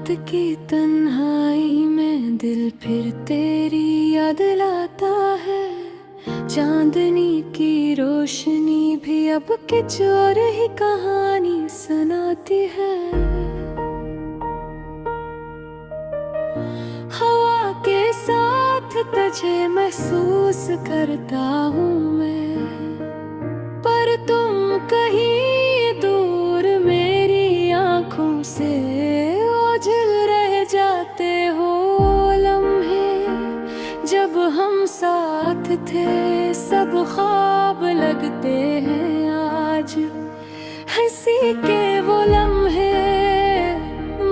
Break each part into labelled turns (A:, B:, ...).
A: रात की तन्हाई में दिल फिर तेरी याद लाता है। चांदनी की रोशनी भी अब कुछ और ही कहानी सुनाती है। हवा के साथ तुझे महसूस करता हूँ मैं, पर तुम कहीं दूर मेरी आँखों से ओझल रह जाते हो। लम्हे जब हम साथ थे सब ख्वाब लगते हैं आज, हंसी के वो लम्हे,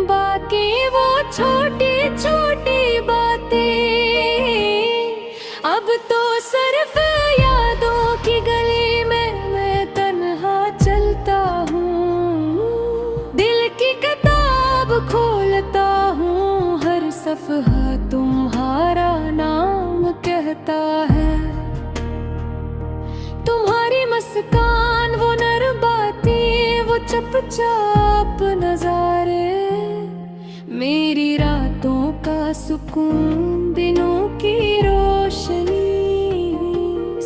A: बाकी वो छोटी छोटी बातें अब तो सिर्फ यादों की गली में मैं तन्हा चलता हूँ। दिल की किताब खोलता हूँ, हर सफ़हा तुम्हारा नाम कहता है। तुम्हारी मुस्कान, वो नरम बातें, वो चुपचाप नजारे, मेरी रातों का सुकून, दिनों की रोशनी,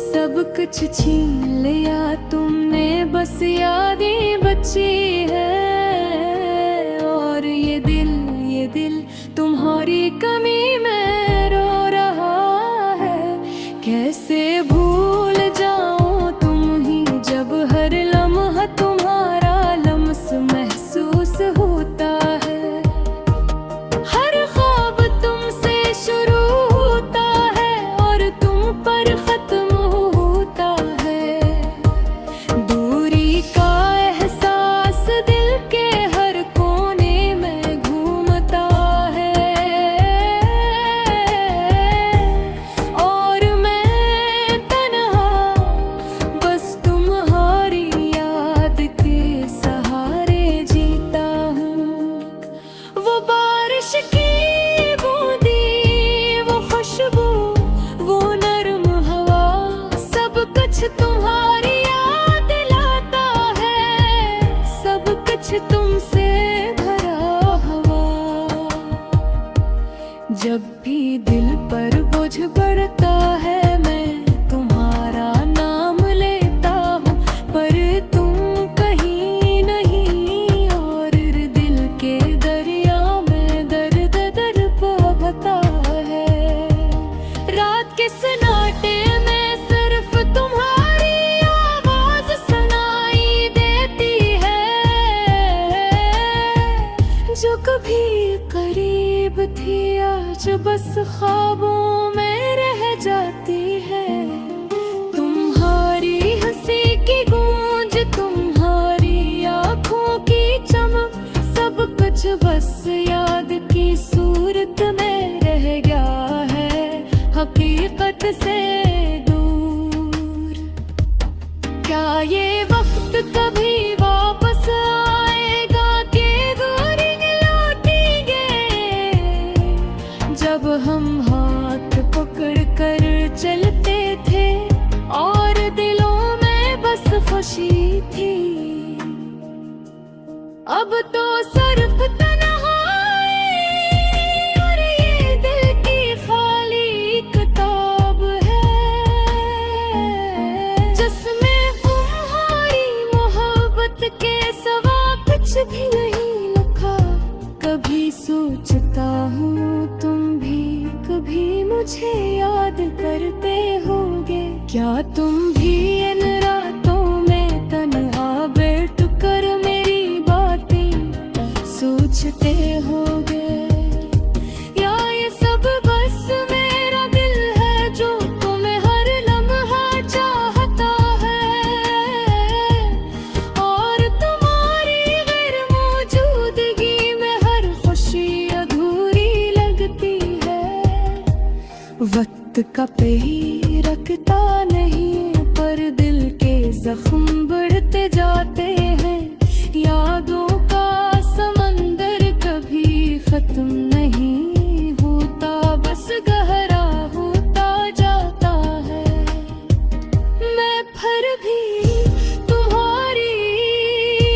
A: सब कुछ छीन लिया तुमने, बस यादें बची है। और ये दिल तुम्हारी कमी में रो रहा है। कैसे भूल जाऊं तुम ही जब हर लम्हा तुम्हारा लम्स महसूस होता है। हर ख्वाब तुमसे शुरू होता है और तुम पर खत्म होता है। दूरी का एहसास दिल के हर कोने में घूमता है। और मैं तन्हा बस तुम्हारी याद के सहारे जीता हूँ। वो बारिश की बूंदी, वो खुशबू, वो नरम हवा, सब कुछ तुम्हारी याद लाता है। सब कुछ तुमसे भरा हुआ। जब भी दिल पर बोझ बढ़ता है मैं तुम्हारा नाम लेता हूँ, पर तुम कहीं नहीं और दिल के दरिया में दर्द बहता है। रात के सन्नाटे में सिर्फ तुम्हारी आवाज सुनाई देती है, जो कभी करीब थी आज बस ख्वाबों में रह जाती है। तुम्हारी हंसी की गूंज, तुम्हारी आँखों की चमक, सब कुछ बस याद की सूरत में रह गया है, हकीकत से दूर। क्या ये वक्त कभी वापस आएगा कि दूरी लौटेंगे, जब हम हाथ पकड़ कर चलते थे और दिलों में बस खुशी थी। अब तो सिर्फ तन्हाई और ये दिल की खाली किताब है, जिसमें तुम्हारी मोहब्बत के सिवा कुछ भी नहीं लिखा। कभी सोचता हूँ तुम भी कभी मुझे याद करते होगे, क्या तुम भी इन रातों में तन्हा बैठ कर मेरी बातें सोचते होगे। या ये सब बस मेरा दिल है जो तुम्हें हर लम्हा चाहता है, और तुम्हारी गैर मौजूदगी में हर खुशी अधूरी लगती है। वक्त का पेड़ रखता नहीं, पर दिल के जख्म बढ़ते जाते हैं। यादों का समंदर कभी खत्म नहीं होता, बस गहरा होता जाता है। मैं फिर भी तुम्हारी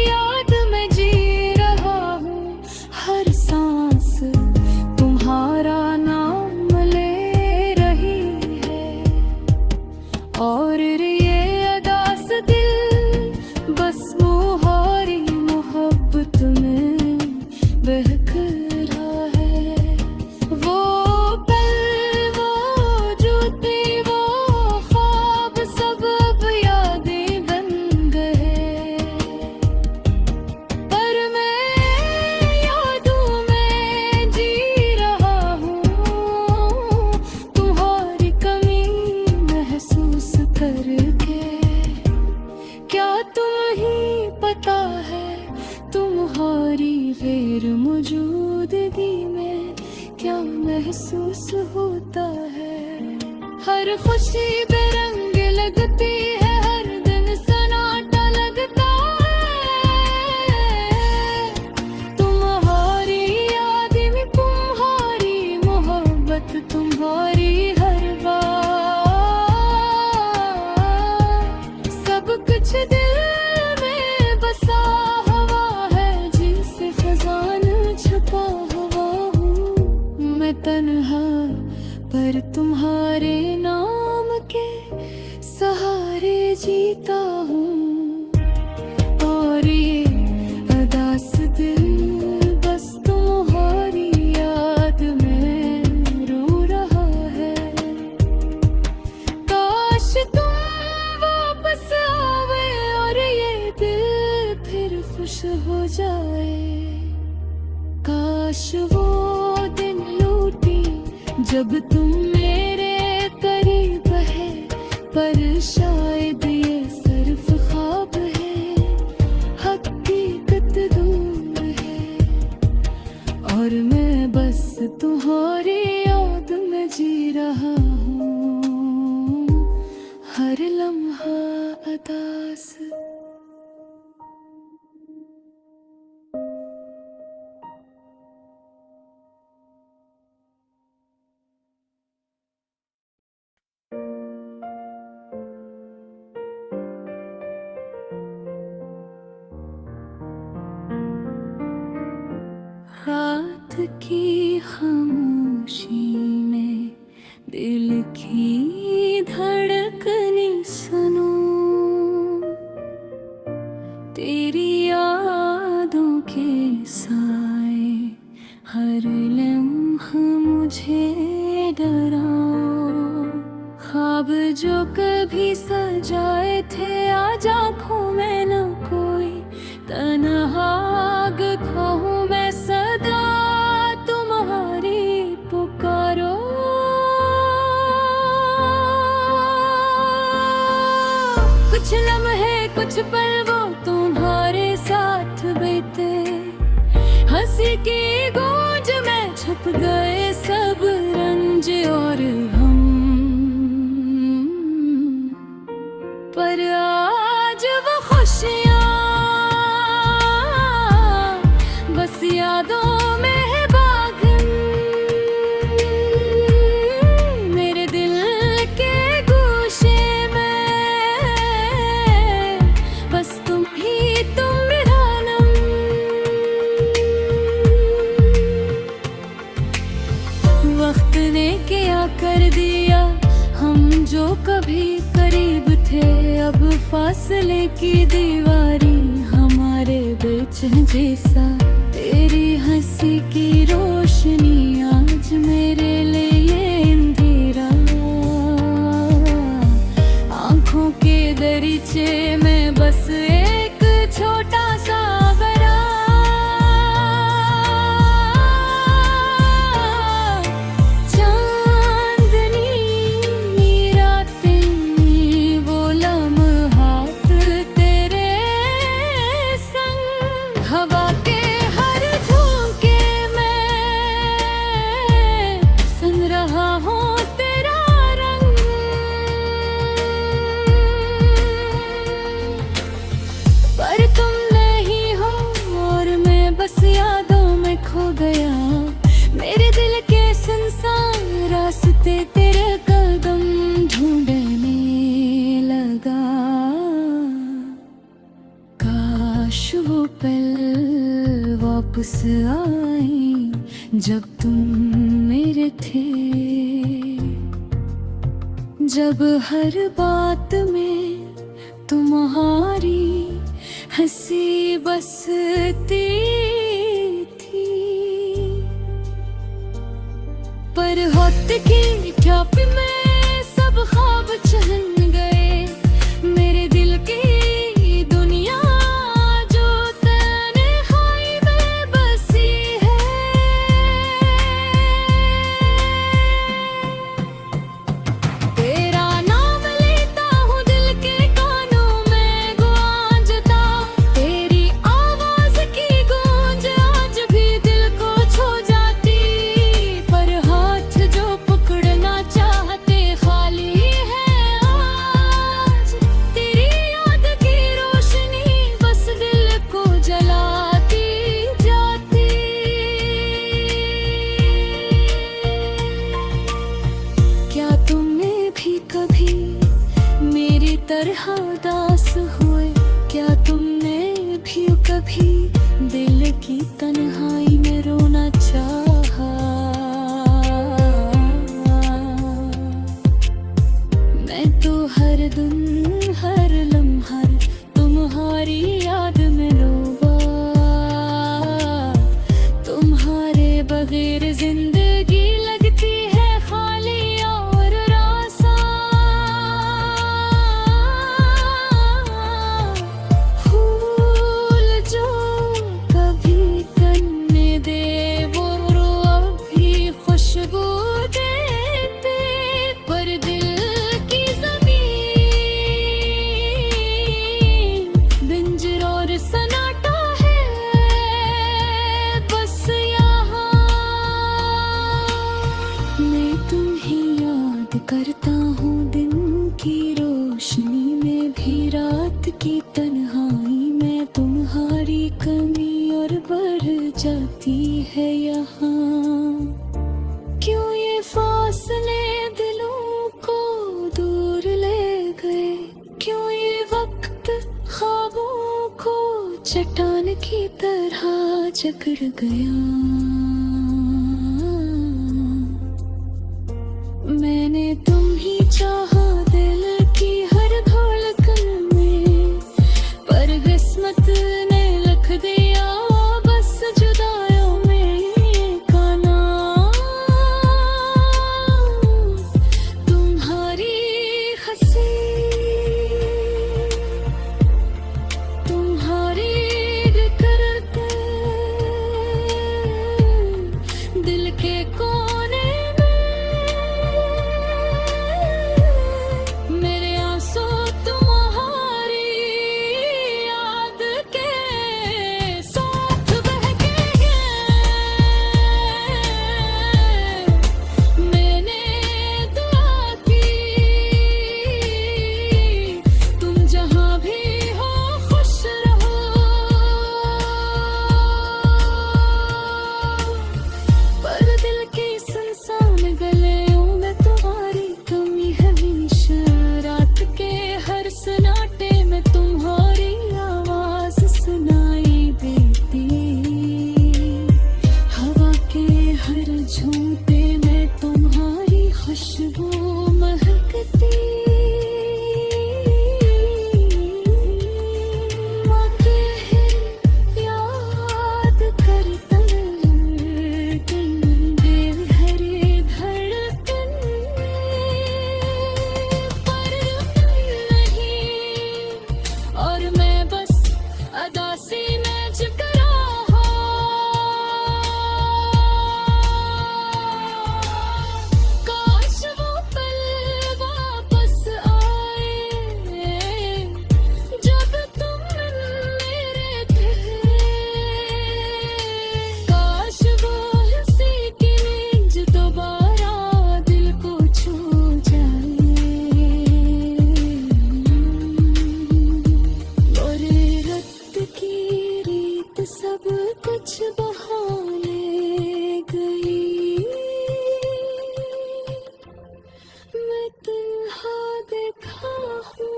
A: याद में जी रहा हूँ, हर सांस में क्या महसूस होता है। हर खुशी बेरंग लगती है, हर दिन सन्नाटा लगता है। तुम्हारी याद में तुम्हारी मोहब्बत तुम्हारी हर बार, सब कुछ दिल में बसा हुआ है, जिसे खजान छुपा हुआ हूँ। मैं तन्हा पर तुम्हारे नाम के सहारे जीता हूँ, और ये अदास दिल बस तुम्हारी याद में रो रहा है। काश तुम वापस आवे और ये दिल फिर खुश हो जाए। काश वो दिन लूटी जब तुम मेरे करीब है, पर शायद ये सिर्फ ख्वाब है, हकीकत दूर है, और मैं बस तुम्हारी याद में जी रहा हूँ, हर लम्हा अदास। रात की खामोशी में दिल की धड़कने सुनूं, तेरी यादों के साए हर लम्हा मुझे डराओ। ख्वाब जो कभी सजाए थे आज आँखों में न कोई, तन्हा खाऊं मैं सदा तुम्हारी पुकारो। कुछ लम्हे कुछ पल वो तुम्हारे साथ बीते, हंसी की गूंज में छुप गए सब रंज और हम, पर आज वो खुशियाँ बस यादों में है बाग़न। मेरे दिल के गोशे में बस तुम ही तुम मेरा नम। वक्त ने क्या कर दिया, हम जो कभी करीब थे, अब फासले की दीवारी हमारे बीच जैसा। तेरी हंसी की रोशनी आज मेरे लिए अंधेरा, आँखों के दरीचे में बस एक छोटा सा बरा। चांदनी रातें वो लम्हात तेरे संग, हवा के गया। मेरे दिल के सुनसान रास्ते तेरे कदम ढूंढने लगा। काश वो पल वापस आए जब तुम मेरे थे, जब हर बात में तुम्हारी हंसी बसती थी। पर होत की ख्यापी में सब ख्वाब चहन गए। मेरे दिल की दुनिया जो तन्हाई में बसी है, तेरा नाम लेता हूँ दिल के कानों में गूंजता। तेरी आवाज की गूंज आज भी दिल को छू जाती चट्टान की तरह जकड़ गया। मैंने तुम ही चाहा दिल की हर धड़कन में, पर किस्मत ने लिख दिया बस जुदाइयों में का नाम। तुम्हारी हंसी, तुम्हारी करते दिल के कोने में मेरे आंसू तुम्हारी याद के साथ बहके हैं। मैंने दुआ की तुम जहां भी हो खुश रहो, पर दिल के सुनसान गलियों में तुम्हारी कमी है हमेशा। रात के हर सन्नाटे में तुम्हारी आवाज सुनाई देती, हवा के हर झोंके में तुम्हारी खुशबू महकती। माँ के याद करता दिल हरे धड़कन पर नहीं, और मैं बस अदासी में जिकरा हो। काश वो पल वापस आए जब तुम मेरे थे। काश वो हंसी की नींद दोबारा दिल को छू जाए, और रक्त की रीत सब कुछ बहाने गई। मैं तन्हा देखा हूँ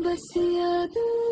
A: बस यादों